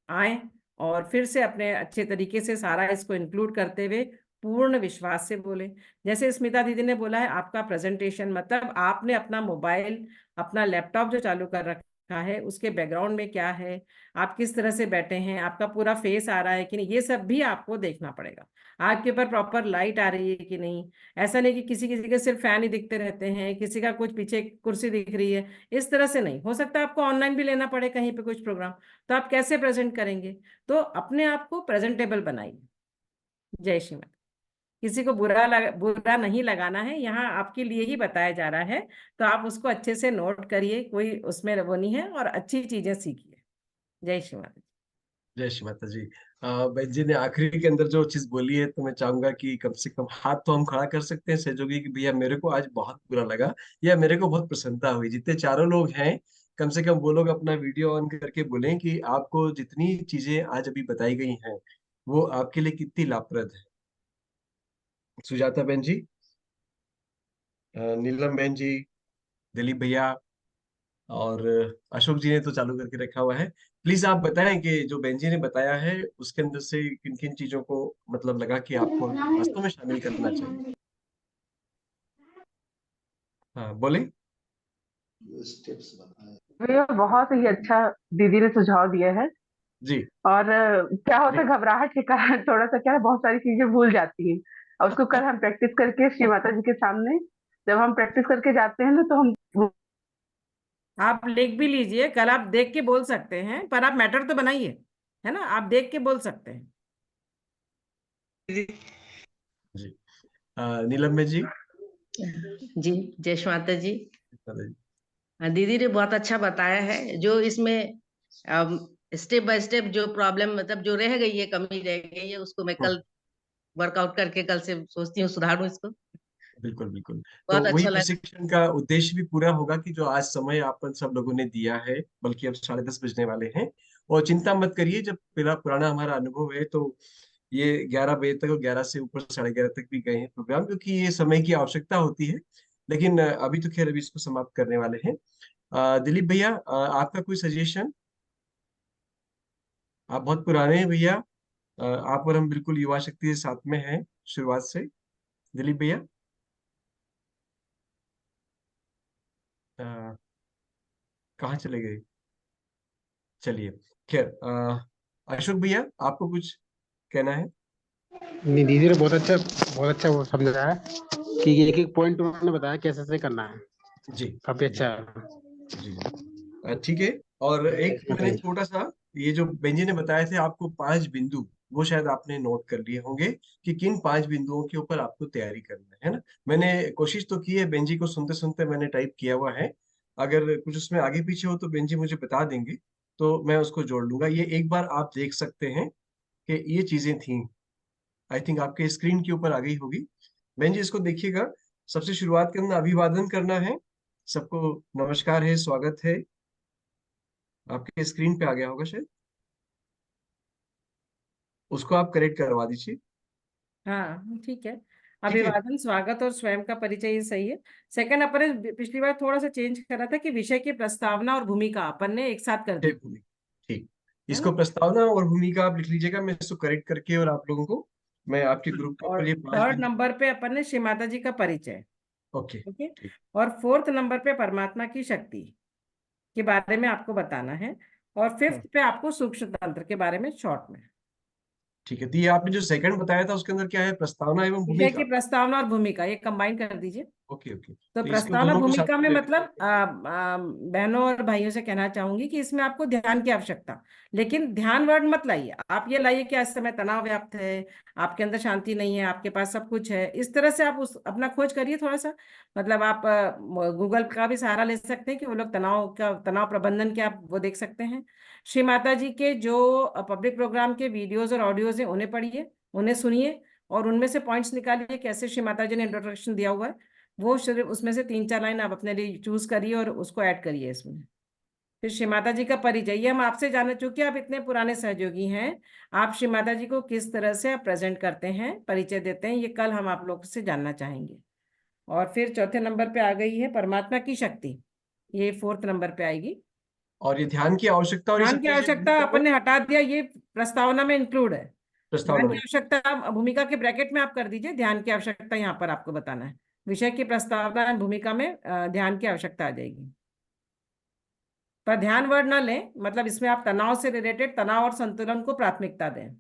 Speaker 3: आए और फिर से अपने अच्छे तरीके से सारा इसको इंक्लूड करते हुए पूर्ण विश्वास से बोले। जैसे स्मिता दीदी ने बोला है, आपका प्रेजेंटेशन, मतलब आपने अपना मोबाइल, अपना लैपटॉप जो चालू कर रखा है, उसके बैकग्राउंड में क्या है, आप किस तरह से बैठे हैं, आपका पूरा फेस आ रहा है कि नहीं, ये सब भी आपको देखना पड़ेगा। आपके ऊपर प्रॉपर लाइट आ रही है कि नहीं। ऐसा नहीं कि किसी किसी के सिर्फ फैन ही दिखते रहते हैं, किसी का कुछ पीछे कुर्सी दिख रही है, इस तरह से नहीं। हो सकता है आपको ऑनलाइन भी लेना पड़े कहीं पे कुछ प्रोग्राम, तो आप कैसे प्रेजेंट करेंगे? तो अपने आप को प्रेजेंटेबल बनाइए। जय श्री माता। किसी को बुरा नहीं लगाना है, यहाँ आपके लिए ही बताया जा रहा है। तो आप उसको अच्छे से नोट करिए, कोई उसमें वो नहीं है, और अच्छी चीजें सीखिए। जय श्री माता।
Speaker 1: जय श्री माता जी। बहन जी ने आखिरी के अंदर जो चीज बोली है, तो मैं चाहूंगा कि कम से कम हाथ तो हम खड़ा कर सकते हैं सहयोगी, कि भैया मेरे को आज बहुत बुरा लगा, या मेरे को बहुत प्रसन्नता हुई। जितने चारों लोग हैं, कम से कम वो लोग अपना वीडियो ऑन करके बोलें कि आपको जितनी चीजें आज अभी बताई गई हैं, वो आपके लिए कितनी लाभप्रद है। सुजाता बहन जी, नीलम बहन जी, दिलीप भैया, और अशोक जी ने तो चालू करके रखा हुआ है। प्लीज आप बताएं कि जो बेंजी ने बताया है, उसके अंदर से किन किन चीजों को मतलब लगा कि आपको वास्तव में शामिल करना चाहिए। हाँ बोले।
Speaker 2: स्टेप्स बताए।
Speaker 5: ये बहुत ही अच्छा दीदी ने सुझाव दिया है।
Speaker 1: जी।
Speaker 5: और क्या होता है, घबराहट के कारण थोड़ा सा क्या है, बहुत सारी चीजें भूल जाती हैं। और उसको कल हम प्रैक्टिस करके श्री माता जी के सामने जब हम प्रैक्टिस करके जाते हैं ना, तो हम
Speaker 3: आप लिख भी लीजिए, कल आप देख के बोल सकते हैं, पर आप मैटर तो बनाइए, है ना, आप देख के बोल सकते हैं।
Speaker 1: जी। नीलम में जी।
Speaker 6: जी जय श्री माता जी।
Speaker 1: जी।
Speaker 6: दीदी ने बहुत अच्छा बताया है। जो इसमें स्टेप बाय स्टेप जो प्रॉब्लम, मतलब जो रह गई है, कमी रह गई है, उसको मैं कल वर्कआउट करके कल से सोचती हूँ सुधारूं इसको।
Speaker 1: बिल्कुल बिल्कुल। तो
Speaker 6: बहुत
Speaker 1: वही
Speaker 6: अच्छा लगा।
Speaker 1: प्रशिक्षण का उद्देश्य भी पूरा होगा कि जो आज समय आप सब लोगों ने दिया है, बल्कि अब 10:30 बजने वाले हैं। और चिंता मत करिए, जब पहला पुराना हमारा अनुभव है तो ये 11 बजे तक और 11 से ऊपर 11:30 तक भी गए हैं प्रोग्राम, क्योंकि ये समय की आवश्यकता होती है। लेकिन अभी तो खैर अभी इसको समाप्त करने वाले हैं। दिलीप भैया, आपका कोई सजेशन? आप बहुत पुराने हैं भैया। आप और हम बिल्कुल युवा शक्ति के साथ में हैं शुरुआत से। दिलीप भैया, अ, कहाँ चले गए? चलिए, खैर, अशोक भैया, आपको कुछ कहना है?
Speaker 7: नहीं, दीदी ने बहुत अच्छा वो समझाया है कि एक एक पॉइंट उन्होंने बताया कैसे से करना है।
Speaker 1: जी
Speaker 7: काफी
Speaker 1: जी
Speaker 7: अच्छा
Speaker 1: जी जी। ठीक है। और एक मैंने
Speaker 7: है।
Speaker 1: छोटा सा, ये जो बेंजी ने बताए थे आपको 5 बिंदु, वो शायद आपने नोट कर लिए होंगे कि किन 5 बिंदुओं के ऊपर आपको तैयारी करना है ना। मैंने कोशिश तो की है, बेंजी को सुनते सुनते मैंने टाइप किया हुआ है। अगर कुछ उसमें आगे पीछे हो तो बेंजी मुझे बता देंगे, तो मैं उसको जोड़ लूंगा। ये एक बार आप देख सकते हैं कि ये चीजें थी। आई थिंक आपके स्क्रीन के ऊपर आ गई होगी। बेंजी, इसको देखिएगा। सबसे शुरुआत के अंदर अभिवादन करना है, सबको नमस्कार है, स्वागत है। आपके स्क्रीन पे आ गया होगा शायद, उसको आप करेक्ट करवा दीजिए।
Speaker 3: हाँ ठीक है।
Speaker 1: ठीक है।
Speaker 3: अभिवादन, स्वागत और स्वयं का परिचय, ये सही है। सेकंड, अपन ने पिछली बार थोड़ा सा चेंज करा था कि विषय की प्रस्तावना और भूमिका अपन ने एक साथ कर दी
Speaker 1: ठीक
Speaker 3: थी,
Speaker 1: ठीक।
Speaker 3: है
Speaker 1: इसको
Speaker 3: ना।
Speaker 1: प्रस्तावना और भूमिका आप लिख लीजिएगा, मैं इसको करेक्ट करके और आप लोगों को मैं आपके ग्रुप के
Speaker 3: और
Speaker 1: ऊपर ये पांच
Speaker 3: थर्ड
Speaker 1: बिंदु।
Speaker 3: नंबर पे अपन ने श्री माता जी का परिचय।
Speaker 1: ओके।
Speaker 3: ओके।
Speaker 1: ठीक।
Speaker 3: और फोर्थ नंबर पे परमात्मा की शक्ति के बारे में आपको बताना है। और
Speaker 1: हाँ,
Speaker 3: फिफ्थ पे आपको सूक्ष्म तंत्र के बारे में शॉर्ट में।
Speaker 1: ठीक है। तो ये आपने जो सेकंड बताया था उसके अंदर क्या है? प्रस्तावना एवं
Speaker 3: विषय की
Speaker 1: भूमिका।
Speaker 3: प्रस्तावना और भूमिका ये कंबाइन कर दीजिए।
Speaker 1: ओके ओके,
Speaker 3: तो
Speaker 1: तो इसको
Speaker 3: प्रस्तावना
Speaker 1: दोनों को साथ
Speaker 3: भूमिका में
Speaker 1: में
Speaker 3: मतलब
Speaker 1: रिकॉर्ड करके।
Speaker 3: बहनों और भाइयों से कहना चाहूंगी कि इसमें आपको ध्यान की आवश्यकता, लेकिन ध्यान वर्ड मत लाइए। आप ये लाइए कि इस समय तनाव व्याप्त है, आपके अंदर शांति नहीं है, आपके पास सब कुछ है, इस तरह से आप उस अपना खोज करिए थोड़ा सा। मतलब आप गूगल का भी सहारा ले सकते हैं कि वो लोग तनाव प्रबंधन के आप वो देख सकते हैं। श्री माता जी के जो पब्लिक प्रोग्राम के वीडियोज और ऑडियोज हैं उन्हें पढ़िए, उन्हें सुनिए, और उनमें से पॉइंट्स निकालिए कैसे श्री माता जी ने इंट्रोडक्शन दिया हुआ है। वो सिर्फ उसमें से 3-4 लाइन आप अपने लिए चूज करिए और उसको ऐड करिए इसमें। फिर श्री माता जी का परिचय, ये हम आपसे जानना, चूंकि आप इतने पुराने सहयोगी हैं, आप श्री माता जी को किस तरह से आप प्रेजेंट करते हैं, परिचय देते हैं, ये कल हम आप लोग से जानना चाहेंगे। और फिर चौथे नंबर पे आ गई है परमात्मा की शक्ति, ये फोर्थ नंबर पे आएगी।
Speaker 1: और ये ध्यान की आवश्यकता और ये
Speaker 3: ध्यान
Speaker 1: सब
Speaker 3: की
Speaker 1: चीजें
Speaker 3: आवश्यकता
Speaker 1: भूमिका में,
Speaker 3: अपन ने हटा दिया, ये प्रस्तावना में इंक्लूड है। ध्यान
Speaker 1: प्रस्तावना
Speaker 3: की
Speaker 1: में।
Speaker 3: आवश्यकता भूमिका के ब्रैकेट में आप कर दीजिए, ध्यान की आवश्यकता यहाँ पर आपको बताना है। विषय की प्रस्तावना और भूमिका में ध्यान की आवश्यकता आ जाएगी। पर ध्यान वर्ड ना लें, मतलब इसमें आप तनाव से रिलेटेड तनाव और संतुलन को प्राथमिकता दें।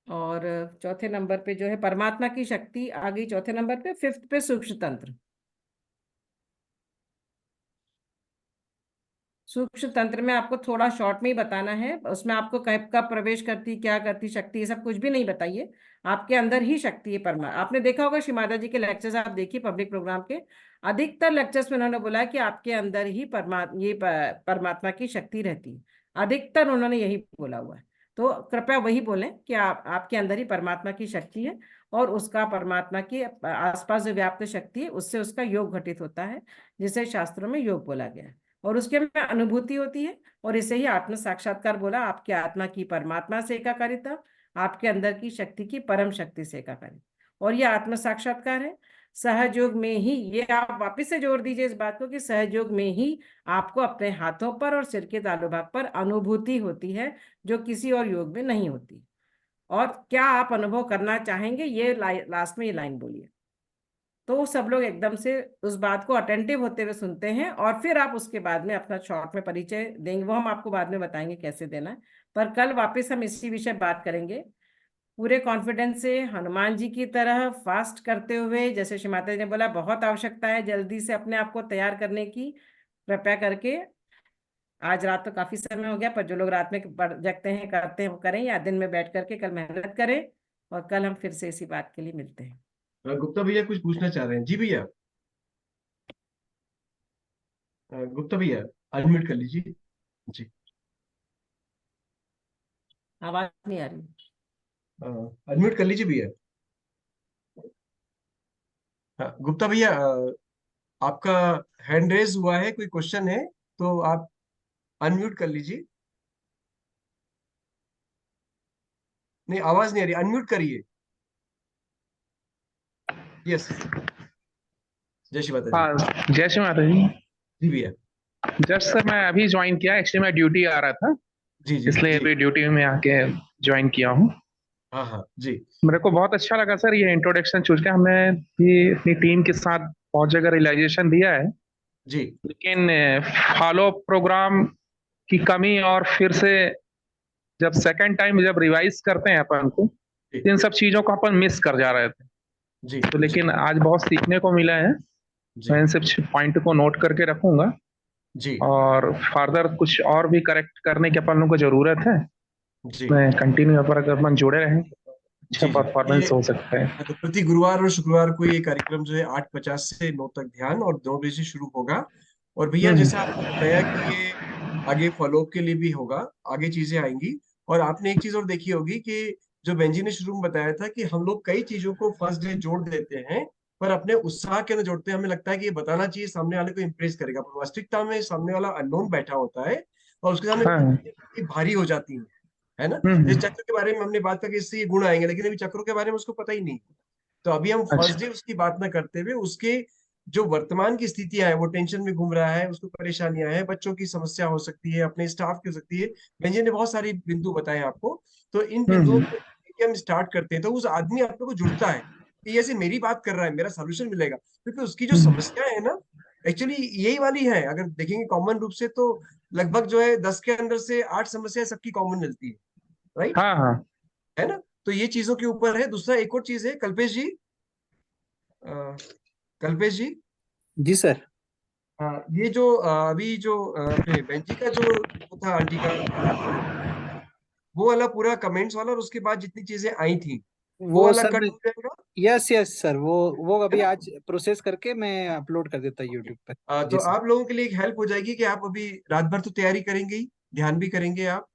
Speaker 3: और चौथे नंबर पे जो है परमात्मा की शक्ति आ गई चौथे नंबर पे। फिफ्थ पे सूक्ष्म तंत्र। सूक्ष्म तंत्र में आपको थोड़ा शॉर्ट में ही बताना है, उसमें आपको कब प्रवेश करती, क्या करती शक्ति, ये सब कुछ भी नहीं बताइए। आपके अंदर ही शक्ति है परमा। आपने देखा होगा श्री माता जी के लेक्चर्स, आप देखिए पब्लिक प्रोग्राम के अधिकतर लेक्चर्स में उन्होंने बोला है कि आपके अंदर ही परमात्मा की शक्ति रहती है। अधिकतर उन्होंने यही बोला हुआ है। तो कृपया वही बोलें कि आपके अंदर ही परमात्मा की शक्ति है, और उसका परमात्मा की आसपास जो व्याप्त शक्ति है उससे उसका योग घटित होता है, जिसे शास्त्रों में योग बोला गया है। और उसके में अनुभूति होती है, और इसे ही आत्म साक्षात्कार बोला। आपके आत्मा की परमात्मा से एकाकारिता, आपके अंदर की शक्ति की परम शक्ति से एकाकारिता, और ये आत्म साक्षात्कार है। सहयोग में ही, ये आप वापस से जोड़ दीजिए इस बात को कि सहयोग में ही आपको अपने हाथों पर और सिर के तालु भाग पर अनुभूति होती है, जो किसी और योग में नहीं होती। और क्या आप अनुभव करना चाहेंगे, ये लास्ट में ये लाइन बोलिए। तो सब लोग एकदम से उस बात को अटेंटिव होते हुए सुनते हैं, और फिर आप उसके बाद में अपना शॉर्ट में परिचय देंगे, वो हम आपको बाद में बताएंगे कैसे देना है। पर कल वापस हम इसी विषय बात करेंगे, पूरे कॉन्फिडेंस से, हनुमान जी की तरह फास्ट करते हुए। जैसे श्री माता जी ने बोला, बहुत आवश्यकता है जल्दी से अपने आप को तैयार करने की। कृपया करके, आज रात तो काफी समय हो गया, पर जो लोग रात में जगते हैं, करते हैं, वो करें, या दिन में बैठ करके कल मेहनत करें। और कल हम फिर से इसी बात के लिए मिलते हैं।
Speaker 1: गुप्ता भैया कुछ पूछना चाह रहे हैं? जी भैया। गुप्ता भैया, अनम्यूट कर लीजिए। जी।
Speaker 3: आवाज नहीं आ रही।
Speaker 1: अनम्यूट कर लीजिए भैया। हाँ गुप्ता भैया, आपका हैंड रेज हुआ है, कोई क्वेश्चन है तो आप अनम्यूट कर लीजिए। नहीं, आवाज नहीं आ रही, अनम्यूट करिए। यस, जय श्री माता जी।
Speaker 8: हाँ, जय श्री माता जी।
Speaker 1: जी भैया।
Speaker 8: जस्ट सर मैं अभी ज्वाइन किया, एक्चुअली मैं ड्यूटी आ रहा था,
Speaker 1: जी जी
Speaker 8: इसलिए
Speaker 1: जी।
Speaker 8: अभी ड्यूटी में आके ज्वाइन किया हूँ।
Speaker 1: हाँ हाँ जी।
Speaker 8: मेरे को बहुत अच्छा लगा सर ये इंट्रोडक्शन चूंकि हमने भी अपनी टीम के साथ बहुत जगह रियलाइजेशन दिया है,
Speaker 1: जी
Speaker 8: लेकिन फॉलो प्रोग्राम की कमी, और फिर से जब सेकंड टाइम जब रिवाइज करते हैं अपन को,
Speaker 1: जी
Speaker 8: इन सब चीजों को अपन मिस कर जा रहे थे।
Speaker 1: जी
Speaker 8: तो
Speaker 1: जी
Speaker 8: लेकिन आज बहुत सीखने को मिला है,
Speaker 1: जी
Speaker 8: मैं इन सब पॉइंट को नोट करके रखूंगा,
Speaker 1: जी
Speaker 8: और फर्दर कुछ और भी करेक्ट करने की अपन लोगों को जरूरत है।
Speaker 1: जी
Speaker 8: मैं कंटिन्यू पर अगर अपन जुड़े रहें, अच्छा
Speaker 1: जी जी।
Speaker 8: परफॉर्मेंस
Speaker 1: ये
Speaker 8: हो सकता है।
Speaker 1: हाँ, तो प्रति गुरुवार और शुक्रवार को ये कार्यक्रम जो है 8:50 से 9 तक ध्यान और 2 बजे से शुरू होगा। और भैया
Speaker 8: हम्म।
Speaker 1: जैसा आपने बताया कि ये आगे फॉलोअप के लिए भी होगा, आगे चीजें आएंगी। और आपने एक चीज और देखी होगी कि जो बेंजी ने शुरू में बताया था कि हम लोग कई चीजों को फर्स्ट डे जोड़ देते हैं, पर अपने उत्साह के अंदर जोड़ते हैं। हमें लगता है कि ये बताना चाहिए, सामने वाले को इम्प्रेस करेगा, पर वास्तविकता में सामने वाला अननोन बैठा होता है और उसके सामने
Speaker 8: हाँ।
Speaker 1: चीजें भारी हो जाती हैं, है ना।
Speaker 8: हम्म।
Speaker 1: इस चक्र के बारे में हमने बात करके इससे ये गुण आएंगे, लेकिन अभी चक्रों के बारे में उसको पता ही नहीं। तो अभी हम फर्स्ट
Speaker 8: अच्छा।
Speaker 1: डे उसकी बात ना करते हुए उसके जो वर्तमान की स्थितियां है, वो टेंशन में घूम रहा है, उसको परेशानियां हैं, बच्चों की समस्या हो सकती है, अपने स्टाफ की हो सकती है। बेंजी ने बहुत सारी बिंदु बताए आपको। तो इन बिंदुओं
Speaker 8: हम्म।
Speaker 1: को लेके हम स्टार्ट करते हैं, तो उस आदमी आप लोग को जुड़ता है कि जैसे मेरी बात कर रहा है, मेरा सोल्यूशन मिलेगा, क्योंकि उसकी जो
Speaker 8: हम्म।
Speaker 1: समस्या है ना, एक्चुअली यही वाली है। अगर देखेंगे कॉमन रूप से, तो लगभग जो है 10 के अंदर से 8 समस्याएं सबकी कॉमन मिलती है, राइट,
Speaker 8: हाँ हाँ।
Speaker 1: है ना। तो ये चीजों के ऊपर है। दूसरा एक और चीज है, कल्पेश जी, अ, कल्पेश जी,
Speaker 7: जी सर।
Speaker 1: हाँ, ये जो अभी जो अपने बेंची का जो वो था, आंटी का वो वाला पूरा कमेंट्स वाला, और उसके बाद जितनी चीजें आई थी वो
Speaker 7: वो
Speaker 1: वाला
Speaker 7: सर
Speaker 1: कट
Speaker 7: मैं
Speaker 1: हो जाएगा,
Speaker 7: यस यस सर, वो
Speaker 1: है
Speaker 7: अभी
Speaker 1: ना।
Speaker 7: आज प्रोसेस करके मैं अपलोड कर देता
Speaker 1: ओके।
Speaker 7: यूट्यूब पर।
Speaker 1: तो
Speaker 7: जी सर।
Speaker 1: आप लोगों के लिए एक हेल्प हो जाएगी कि आप अभी रात भर तो तैयारी करेंगे ही, ध्यान भी करेंगे आप,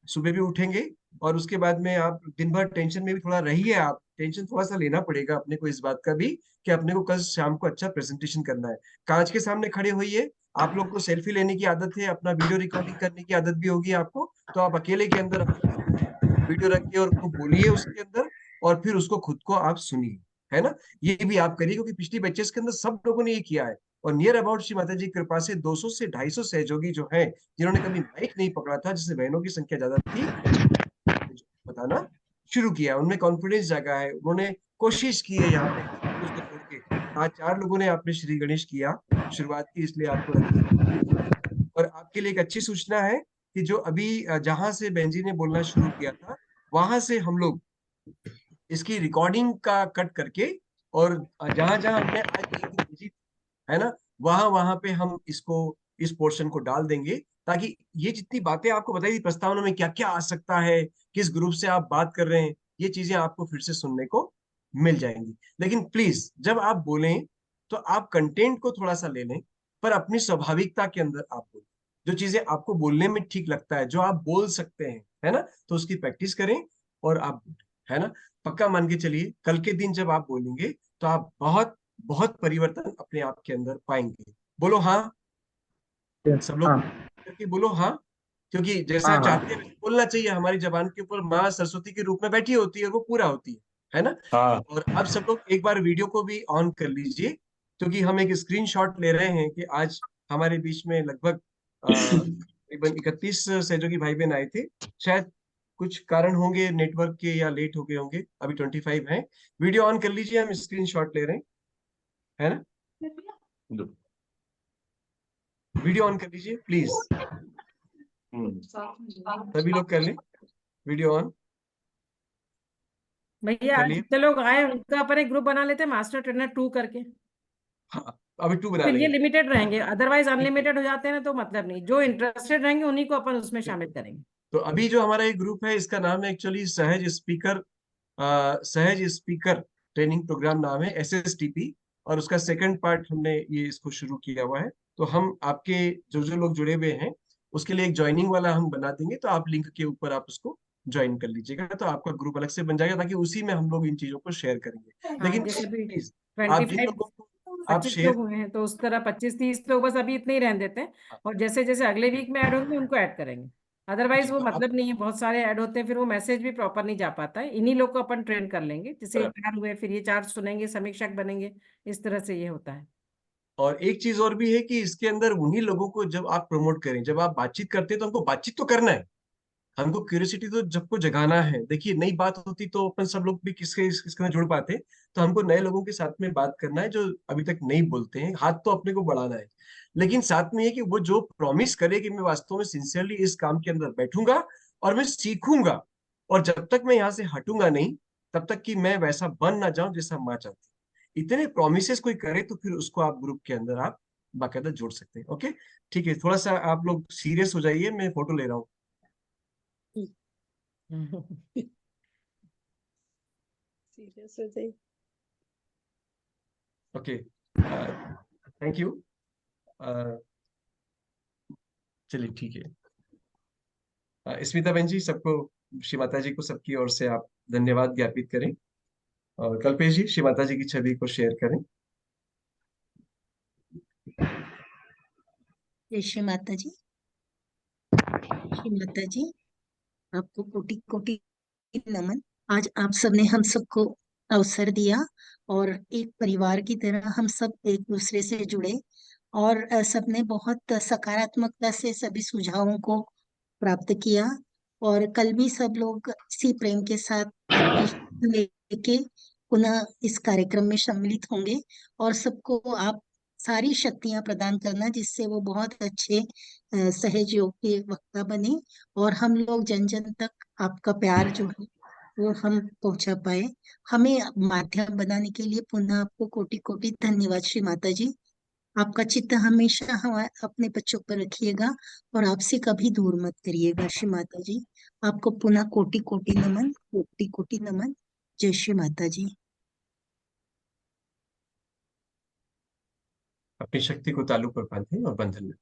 Speaker 1: सुबह भी उठेंगे, और उसके बाद में आप दिन भर टेंशन में भी थोड़ा रहिए। आप टेंशन थोड़ा सा लेना पड़ेगा अपने को इस बात का भी कि अपने को कल शाम को अच्छा प्रेजेंटेशन करना है। कांच के सामने खड़े होइए। आप लोग को सेल्फी लेने की आदत है, अपना वीडियो रिकॉर्डिंग करने की आदत भी होगी आपको, तो आप अकेले के अंदर अपना वीडियो रखिए और खूब बोलिए उसके अंदर, और फिर उसको खुद को आप सुनिए, है ना। ये भी आप करिए, क्योंकि पिछली बैचेस के अंदर सब लोगों ने ये किया है। और नियर अबाउट श्री माता जी की कृपा से 200 से 250 सहयोगी जो है, जिन्होंने कभी माइक नहीं पकड़ा था, जिससे बहनों की संख्या ज्यादा थी, बताना शुरू किया, उनमें कॉन्फिडेंस जागा है, उन्होंने कोशिश की है यहाँ पे उसको तोड़ के। आज 4 लोगों ने आपने श्री गणेश किया, शुरुआत की, इसलिए आपको और आपके लिए एक अच्छी सूचना है कि जो अभी जहां से बेंजी ने बोलना शुरू किया था, वहां से हम लोग इसकी रिकॉर्डिंग का कट करके, और जहां जहां हमने आज लिंक भेजी, है ना, वहां वहां पे हम इसको, इस पोर्शन को डाल देंगे, ताकि ये जितनी बातें आपको बताई थी प्रस्तावना में, क्या क्या आ सकता है, किस ग्रुप से आप बात कर रहे हैं, ये चीजें आपको फिर से सुनने को मिल जाएंगी। लेकिन प्लीज जब आप बोलें तो आप कंटेंट को थोड़ा सा ले लें, पर अपनी स्वाभाविकता के अंदर आप बोलें। जो चीजें आपको बोलने में ठीक लगता है, जो आप बोल सकते हैं, है ना, तो उसकी प्रैक्टिस करें और आप, है ना, पक्का मान के चलिए कल के दिन जब आप बोलेंगे तो आप बहुत बहुत परिवर्तन अपने आप के अंदर पाएंगे। बोलो हाँ, सब लोग
Speaker 8: हाँ
Speaker 1: करके बोलो हाँ, क्योंकि जैसा
Speaker 8: हाँ।
Speaker 1: चाहते हैं
Speaker 8: हाँ
Speaker 1: वैसे बोलना चाहिए। हमारी जबान के ऊपर माँ सरस्वती के रूप में बैठी होती है और वो पूरा होती है ना।
Speaker 8: हाँ।
Speaker 1: और आप सब लोग एक बार वीडियो को भी ऑन कर लीजिए, क्योंकि हम एक स्क्रीनशॉट ले रहे हैं कि आज हमारे बीच में लगभग तकरीबन 31 सहयोगी भाई बहन आए थे। शायद कुछ कारण होंगे नेटवर्क के, या लेट हो गए होंगे, अभी 25 हैं। वीडियो ऑन कर लीजिए, हम स्क्रीनशॉट ले रहे हैं, है ना। वीडियो ऑन कर लीजिए प्लीज, सभी लोग कर लें वीडियो ऑन
Speaker 3: भैया
Speaker 1: कर
Speaker 3: आज
Speaker 1: लिए।
Speaker 3: जितने लोग आए उनका अपन एक ग्रुप बना लेते हैं, मास्टर ट्रेनर 2 करके।
Speaker 1: हाँ, अभी 2 बना
Speaker 3: फिर ये
Speaker 1: लेंगे।
Speaker 3: लिमिटेड रहेंगे, अदरवाइज
Speaker 1: ठीक है,
Speaker 3: अनलिमिटेड हो जाते हैं ना, तो मतलब नहीं, जो इंटरेस्टेड रहेंगे उन्हीं को अपन उसमें
Speaker 1: ठीक है।
Speaker 3: शामिल करेंगे।
Speaker 1: तो अभी जो हमारा एक ग्रुप है, इसका नाम है एक्चुअली सहज स्पीकर ट्रेनिंग प्रोग्राम नाम है, SSTP। और उसका सेकंड पार्ट हमने ये इसको शुरू किया हुआ है। तो हम आपके जो जो लोग जुड़े हुए हैं उसके लिए एक ज्वाइनिंग वाला हम बना देंगे, तो आप लिंक के ऊपर आप उसको ज्वाइन कर लीजिएगा, तो आपका ग्रुप अलग से बन जाएगा, ताकि उसी में हम लोग इन चीजों को शेयर करेंगे।
Speaker 3: हाँ,
Speaker 1: लेकिन
Speaker 3: जैसे अभी
Speaker 1: प्लीज आप जिन
Speaker 3: 25
Speaker 1: लोगों को आप
Speaker 3: 25
Speaker 1: शेयर,
Speaker 3: लोग हुए हैं, तो उस तरह 25-30 लोग बस अभी इतने ही रहने देते हैं, और जैसे जैसे अगले वीक में ऐड होंगे उनको ऐड करेंगे। अदरवाइज
Speaker 1: जी,
Speaker 3: वो
Speaker 1: तो आप
Speaker 3: मतलब नहीं है, बहुत सारे ऐड होते हैं, फिर वो मैसेज भी प्रॉपर नहीं जा पाता है। इन्हीं लोग को अपन ट्रेन कर लेंगे, जैसे ये 4 हुए, फिर ये 4 सुनेंगे, समीक्षक बनेंगे, इस तरह से ये होता है।
Speaker 1: और एक चीज और भी है कि इसके अंदर उन्हीं लोगों को जब आप प्रमोट करें, जब आप बातचीत करते हैं, तो हमको बातचीत तो करना है, हमको क्यूरियोसिटी तो सबको जगाना है। देखिए, नई बात होती तो अपन सब लोग भी किसके साथ जुड़ पाते, तो हमको नए लोगों के साथ में बात करना है, जो अभी तक नहीं बोलते हैं, हाथ तो अपने को बढ़ाना है। लेकिन साथ में ये कि वो जो प्रॉमिस करे कि मैं वास्तव में सिंसियरली इस काम के अंदर बैठूंगा और मैं सीखूंगा, और जब तक मैं यहाँ से हटूंगा नहीं, तब तक कि मैं वैसा बन ना जाऊं जैसा माँ चाहती है। इतने प्रोमिस कोई करे तो फिर उसको आप ग्रुप के अंदर आप बाकायदा जोड़ सकते हैं। ओके, ठीक है, थोड़ा सा आप लोग सीरियस हो जाइए, मैं फोटो ले रहा हूँ।
Speaker 9: सीरियस हो जाइए।
Speaker 1: Okay, thank you. चलिए, ठीक है। स्मिता बहन जी, सबको, श्री माता जी को सबकी ओर से आप धन्यवाद ज्ञापित करें, और कल्पेश जी श्री माता जी की छवि को शेयर करें।
Speaker 4: जय श्री माता जी। श्री माता जी, आपको कोटि कोटि नमन। आज आप सबने हम सबको अवसर दिया, और एक परिवार की तरह हम सब एक दूसरे से जुड़े, और सबने बहुत सकारात्मकता से सभी सुझावों को प्राप्त किया। और कल भी सब लोग इसी प्रेम के साथ आपकी लेके पुनः इस कार्यक्रम में सम्मिलित होंगे, और सबको आप सारी शक्तियां प्रदान करना, जिससे वो बहुत अच्छे सहज योग के वक्ता बने, और हम लोग जन जन तक आपका प्यार जो है वो हम पहुंचा पाए। हमें माध्यम बनाने के लिए पुनः आपको कोटि कोटि धन्यवाद श्री माता जी। आपका चित्त हमेशा हम अपने बच्चों पर रखिएगा, और आपसे कभी दूर मत करिएगा श्री माता जी। आपको पुनः कोटि कोटि नमन, कोटि कोटि नमन। जय श्री माता जी।
Speaker 1: अपनी शक्ति को तालु पर बांधें और बंधन में।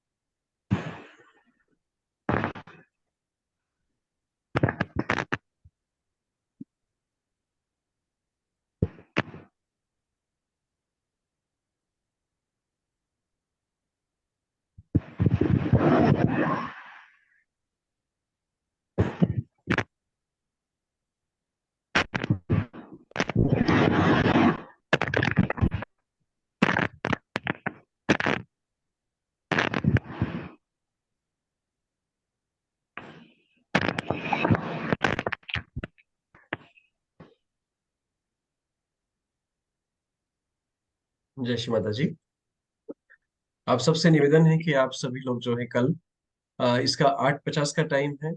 Speaker 1: जय श्री माता जी। आप सबसे निवेदन है कि आप सभी लोग जो है कल, इसका 8:50 का टाइम है,